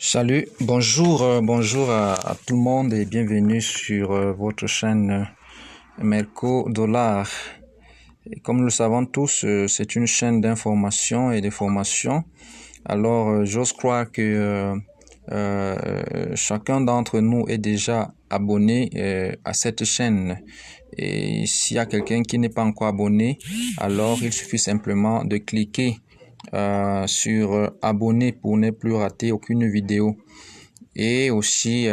Salut, bonjour, bonjour à tout le monde et bienvenue sur votre chaîne Merco Dollar. Et comme nous le savons tous, c'est une chaîne d'information et de formation. Alors, j'ose croire que chacun d'entre nous est déjà abonné à cette chaîne. Et s'il y a quelqu'un qui n'est pas encore abonné, alors il suffit simplement de cliquer sur abonner pour ne plus rater aucune vidéo et aussi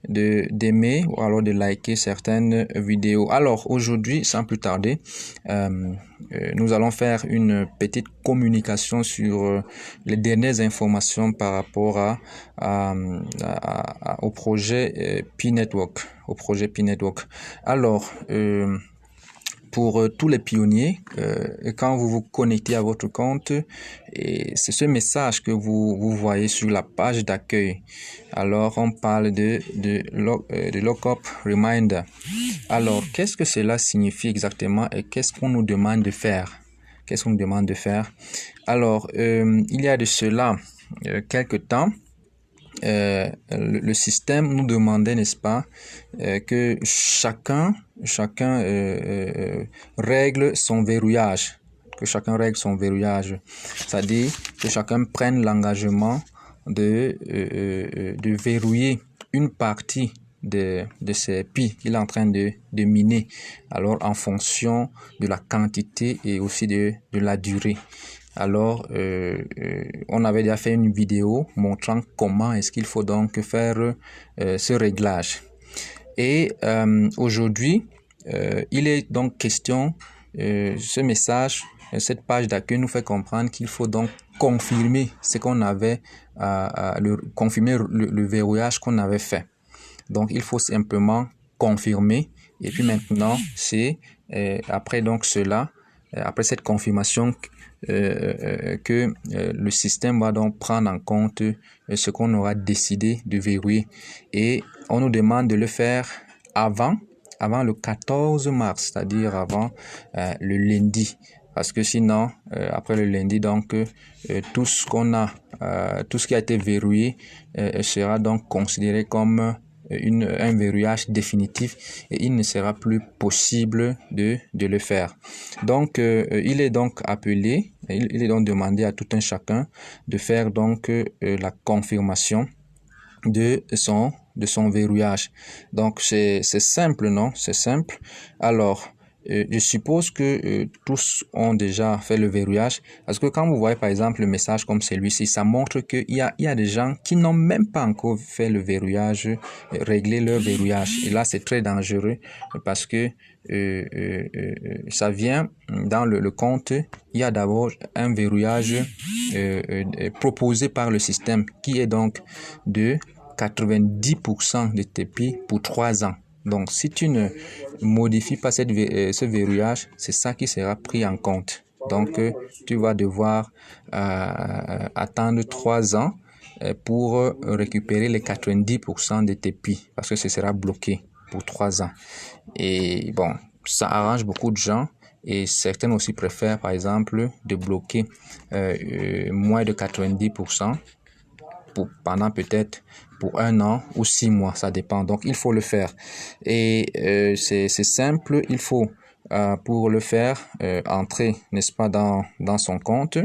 d'aimer ou alors de liker certaines vidéos. Alors aujourd'hui, sans plus tarder, nous allons faire une petite communication sur les dernières informations par rapport au projet P-Network, Alors, pour tous les pionniers, quand vous vous connectez à votre compte, et c'est ce message que vous voyez sur la page d'accueil. Alors, on parle de Lockup Reminder. Alors, qu'est-ce que cela signifie exactement et qu'est-ce qu'on nous demande de faire? Alors, il y a de cela quelques temps, le système nous demandait, n'est-ce pas, que chacun règle son verrouillage, c'est-à-dire que chacun prenne l'engagement de verrouiller une partie de ces pi qu'il est en train de miner, alors en fonction de la quantité et aussi de la durée. Alors, on avait déjà fait une vidéo montrant comment est-ce qu'il faut donc faire ce réglage. Et aujourd'hui, il est donc question, ce message, cette page d'accueil nous fait comprendre qu'il faut donc confirmer ce qu'on avait, confirmer le verrouillage qu'on avait fait. Donc, il faut simplement confirmer. Et puis maintenant, c'est après donc cela, après cette confirmation, que le système va donc prendre en compte ce qu'on aura décidé de verrouiller. Et on nous demande de le faire avant le 14 mars, c'est-à-dire avant le lundi. Parce que sinon, après le lundi, donc tout ce qui a été verrouillé sera donc considéré comme un verrouillage définitif et il ne sera plus possible de le faire. Donc, il est donc demandé à tout un chacun de faire donc la confirmation de son verrouillage. Donc, c'est simple, non? C'est simple. Alors, je suppose que tous ont déjà fait le verrouillage parce que quand vous voyez par exemple le message comme celui-ci, ça montre qu'il y a des gens qui n'ont même pas encore fait le verrouillage, réglé leur verrouillage. Et là, c'est très dangereux parce que ça vient dans le compte. Il y a d'abord un verrouillage proposé par le système qui est donc de 90% de TP pour 3 ans. Donc, si tu ne modifies pas ce verrouillage, c'est ça qui sera pris en compte. Donc, tu vas devoir attendre 3 ans pour récupérer les 90% de TP parce que ce sera bloqué pour 3 ans. Et bon, ça arrange beaucoup de gens. Et certains aussi préfèrent, par exemple, de bloquer moins de 90% pendant peut-être pour 1 an ou 6 mois, ça dépend. Donc, il faut le faire. Et c'est simple, il faut, pour le faire, entrer, n'est-ce pas, dans son compte.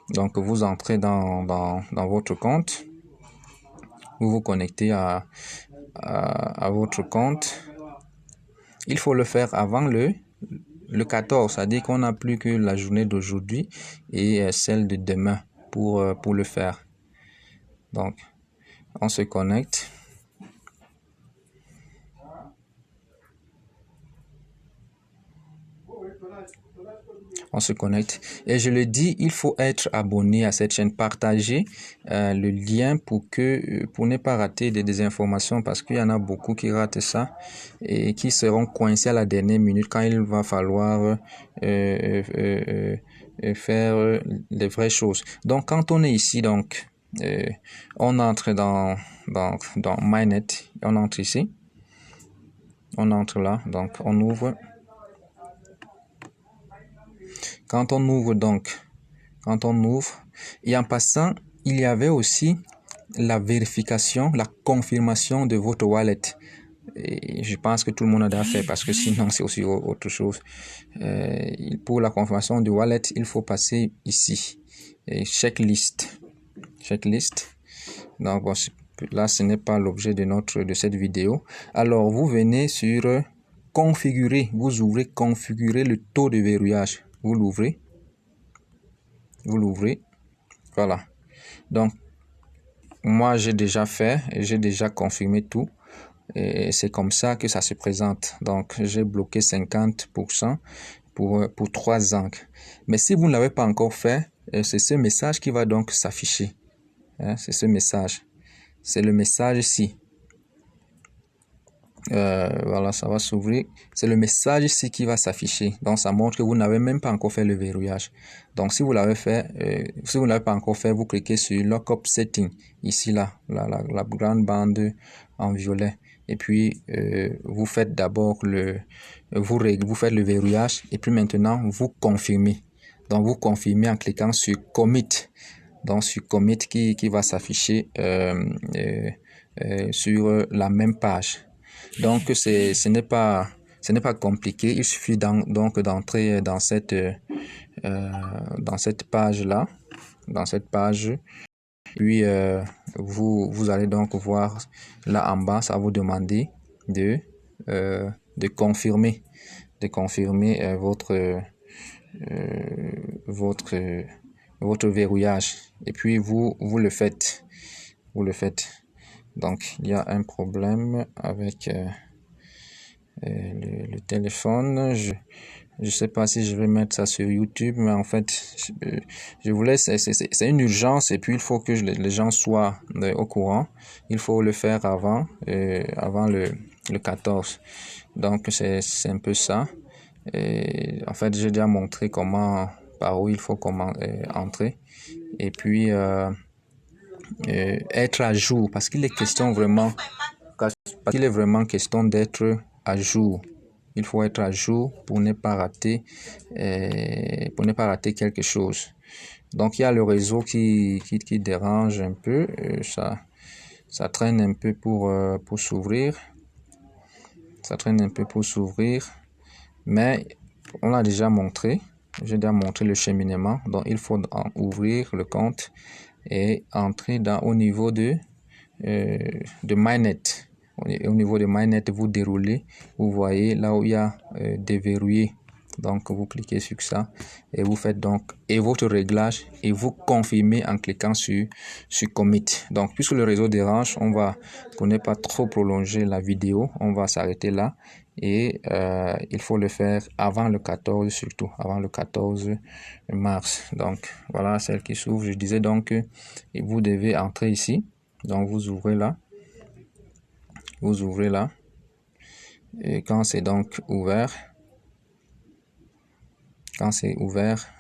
Donc, vous entrez dans votre compte. Vous vous connectez à votre compte. Il faut le faire avant le 14, c'est-à-dire qu'on n'a plus que la journée d'aujourd'hui et celle de demain pour le faire. Donc, on se connecte. On se connecte. Et je le dis, il faut être abonné à cette chaîne. Partagez le lien pour ne pas rater des informations parce qu'il y en a beaucoup qui ratent ça et qui seront coincés à la dernière minute quand il va falloir faire les vraies choses. Donc, quand on est ici, donc, on entre dans MyNet. On entre ici. On entre là. Donc, on ouvre. Quand on ouvre, et en passant, il y avait aussi la vérification, la confirmation de votre wallet. Et je pense que tout le monde a déjà fait parce que sinon c'est aussi autre chose. Pour la confirmation du wallet, il faut passer ici. Et checklist. Donc bon, là ce n'est pas l'objet de cette vidéo. Alors vous venez sur configurer. Vous ouvrez configurer le taux de verrouillage. Vous l'ouvrez. Voilà. Donc moi j'ai déjà fait, j'ai déjà confirmé tout. Et c'est comme ça que ça se présente. Donc, j'ai bloqué 50% pour 3 ans. Mais si vous ne l'avez pas encore fait, c'est ce message qui va donc s'afficher. C'est ce message. C'est le message ici. Voilà, ça va s'ouvrir. C'est le message ici qui va s'afficher. Donc, ça montre que vous n'avez même pas encore fait le verrouillage. Donc, si vous l'avez fait, si vous ne l'avez pas encore fait, vous cliquez sur Lockup Setting. Ici, là, la grande bande en violet. Et puis, vous faites d'abord vous faites le verrouillage. Et puis maintenant, vous confirmez. Donc, vous confirmez en cliquant sur Commit. Donc, sur Commit qui va s'afficher sur la même page. Donc, ce n'est pas compliqué. Il suffit donc d'entrer dans cette page-là, dans cette page. Puis, vous allez donc voir là en bas, ça va vous demander de confirmer, votre verrouillage. Et puis, vous le faites. Donc, il y a un problème avec le téléphone. Je sais pas si je vais mettre ça sur YouTube, mais en fait, je voulais, c'est une urgence et puis il faut que les gens soient au courant. Il faut le faire avant le 14. Donc, c'est un peu ça. Et en fait, j'ai déjà montré par où il faut entrer. Et puis, être à jour, parce qu'il est vraiment question d'être à jour. Il faut être à jour pour ne pas rater quelque chose. Donc il y a le réseau qui dérange un peu, ça traîne un peu pour s'ouvrir. Mais on l'a déjà montré. J'ai déjà montré le cheminement. Donc il faut ouvrir le compte et entrer au niveau de MyNet. Au niveau de MyNet, vous déroulez, vous voyez là où il y a déverrouillé. Donc vous cliquez sur ça et vous faites donc votre réglage et vous confirmez en cliquant sur Commit. Donc puisque le réseau dérange, pour ne pas trop prolonger la vidéo, on va s'arrêter là. Et il faut le faire avant le 14, surtout avant le 14 mars. Donc voilà celle qui s'ouvre. Je disais donc que vous devez entrer ici. Donc vous ouvrez là. Et quand c'est donc ouvert,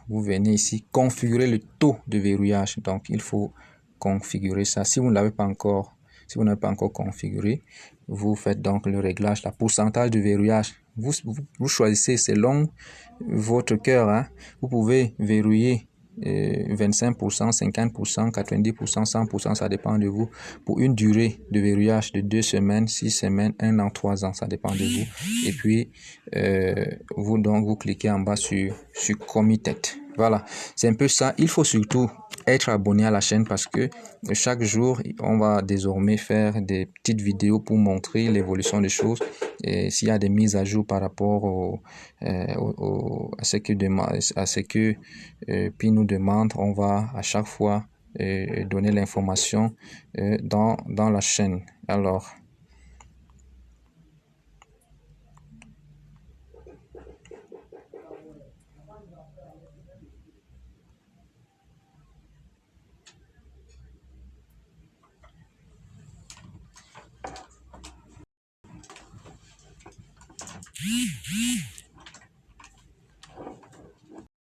vous venez ici configurer le taux de verrouillage. Donc il faut configurer ça. Si vous n'avez pas encore configuré, vous faites donc le réglage, la pourcentage de verrouillage. Vous choisissez selon votre cœur. Hein. Vous pouvez verrouiller 25%, 50%, 90%, 100%, ça dépend de vous. Pour une durée de verrouillage de 2 semaines, 6 semaines, 1 an, 3 ans, ça dépend de vous. Et puis, vous cliquez en bas sur Committed. Voilà, c'est un peu ça. Il faut surtout être abonné à la chaîne parce que chaque jour, on va désormais faire des petites vidéos pour montrer l'évolution des choses. Et s'il y a des mises à jour par rapport à ce que Pi nous demande, on va à chaque fois donner l'information dans la chaîne. Alors,